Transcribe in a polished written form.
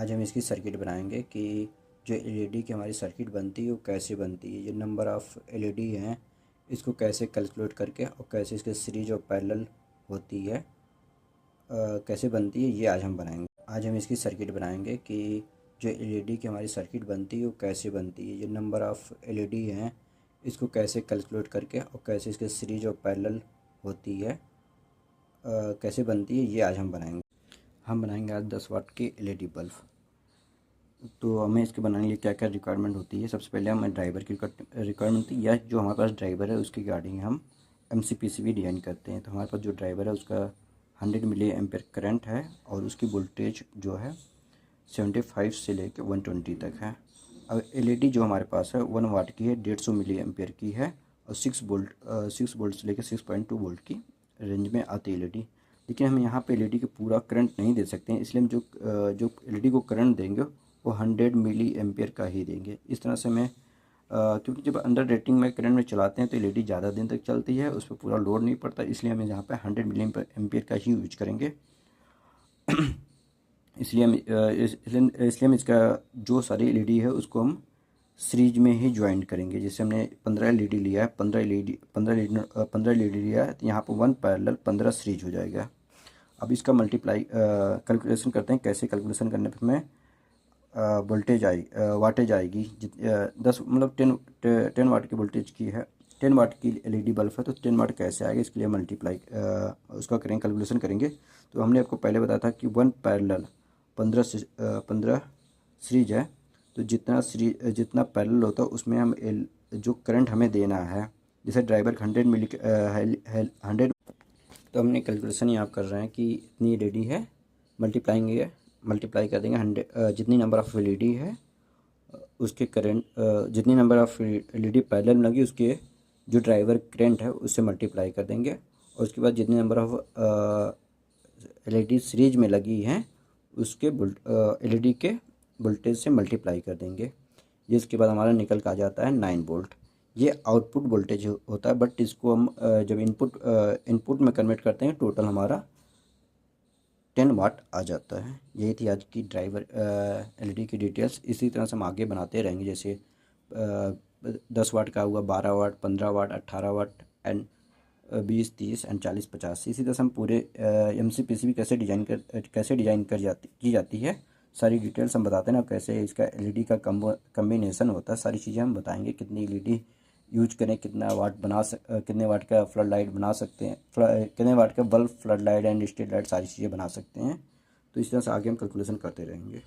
आज हम इसकी सर्किट बनाएंगे कि जो एलईडी की हमारी सर्किट बनती है वो कैसे बनती है, ये नंबर ऑफ़ एलईडी हैं इसको कैसे कैलकुलेट करके और कैसे इसके सीरीज और पैरेलल होती है, कैसे बनती है, ये आज हम बनाएंगे। आज हम इसकी सर्किट बनाएंगे कि जो एलईडी की हमारी सर्किट बनती है वो कैसे बनती है, ये नंबर ऑफ़ एलईडी हैं इसको कैसे कैलकुलेट करके और कैसे इसके सीरीज और पैरेलल होती है, कैसे बनती है, ये आज हम बनाएंगे। हम बनाएंगे आज 10 वाट की एलईडी बल्ब। तो हमें इसके बनाने के लिए क्या क्या रिक्वायरमेंट होती है। सबसे पहले हमें ड्राइवर की रिक्वायरमेंट होती है, या जो हमारे पास ड्राइवर है उसके रिगार्डिंग हम एमसीपीसीबी डिज़ाइन करते हैं। तो हमारे पास जो ड्राइवर है उसका 100 मिली एम्पेयर करंट है और उसकी वोल्टेज जो है 75 से लेकर 120 तक है। अब एलईडी जो हमारे पास है 1 वाट की है, 150 मिली एम्पेयर की है और 6 वोल्ट से लेकर 6.2 वोल्ट की रेंज में आती है एलईडी। लेकिन हम यहाँ पे एलईडी को पूरा करंट नहीं दे सकते हैं, इसलिए हम जो एलईडी को करंट देंगे वो 100 मिली एम्पेयर का ही देंगे। इस तरह से हमें क्योंकि जब अंडर रेटिंग में करंट में चलाते हैं तो एलईडी ज़्यादा दिन तक चलती है, उस पर पूरा लोड नहीं पड़ता, इसलिए हम यहाँ पे 100 मिली एम्पेयर का ही यूज करेंगे। इसलिए हम इसका जो सारी एलईडी है उसको हम सीरीज में ही ज्वाइन करेंगे। जैसे हमने 15 एलईडी लिया है, 15 एलईडी लिया है, तो यहाँ पर 1 पैरेलल 15 सीरीज हो जाएगा। अब इसका मल्टीप्लाई कैलकुलेशन करते हैं। कैसे कैलकुलेशन करने पर हमें वोल्टेज वाटेज आएगी 10 मतलब 10 वाट की वोल्टेज की है, 10 वाट की एलईडी बल्ब है, तो 10 वाट कैसे आएगा, इसके लिए मल्टीप्लाई उसका करेंगे, कैलकुलेशन करेंगे। तो हमने आपको पहले बताया था कि 1 पैरेलल 15 सीरीज है, तो जितना पैरेलल होता है उसमें हम जो करंट हमें देना है, जैसे ड्राइवर 100 मिली 100, तो हमने कैलकुलेशन यहाँ कर रहे हैं कि इतनी एलईडी है, मल्टीप्लाई कर देंगे 100 जितनी नंबर ऑफ़ एलईडी है उसके करंट, जितनी नंबर ऑफ़ एलईडी पैरेलल में लगी उसके जो ड्राइवर करंट है उससे मल्टीप्लाई कर देंगे, और उसके बाद जितनी नंबर ऑफ़ एलईडी सीरीज में लगी हैं उसके एलईडी के वोल्टेज से मल्टीप्लाई कर देंगे। जिसके बाद हमारा निकल के आ जाता है 9 वोल्ट। ये आउटपुट वोल्टेज होता है, बट इसको हम जब इनपुट में कन्वर्ट करते हैं टोटल हमारा 10 वाट आ जाता है। यही थी आज की ड्राइवर एलईडी की डिटेल्स। इसी तरह से हम आगे बनाते रहेंगे, जैसे 10 वाट का हुआ, 12 वाट, 15 वाट, 18 वाट एंड 20, 30 एंड 40, 50। इसी तरह से हम पूरे एमसीपीसीबी कैसे डिज़ाइन की जाती है, सारी डिटेल्स हम बताते हैं ना। कैसे इसका एलईडी का कम्बिनेशन होता है, सारी चीज़ें हम बताएंगे। कितनी एलईडी यूज करें, कितने वाट का फ्लड लाइट बना सकते हैं, कितने वाट का bulb, flood light and street light, सारी चीज़ें बना सकते हैं। तो इस तरह से आगे हम कैलकुलेशन करते रहेंगे।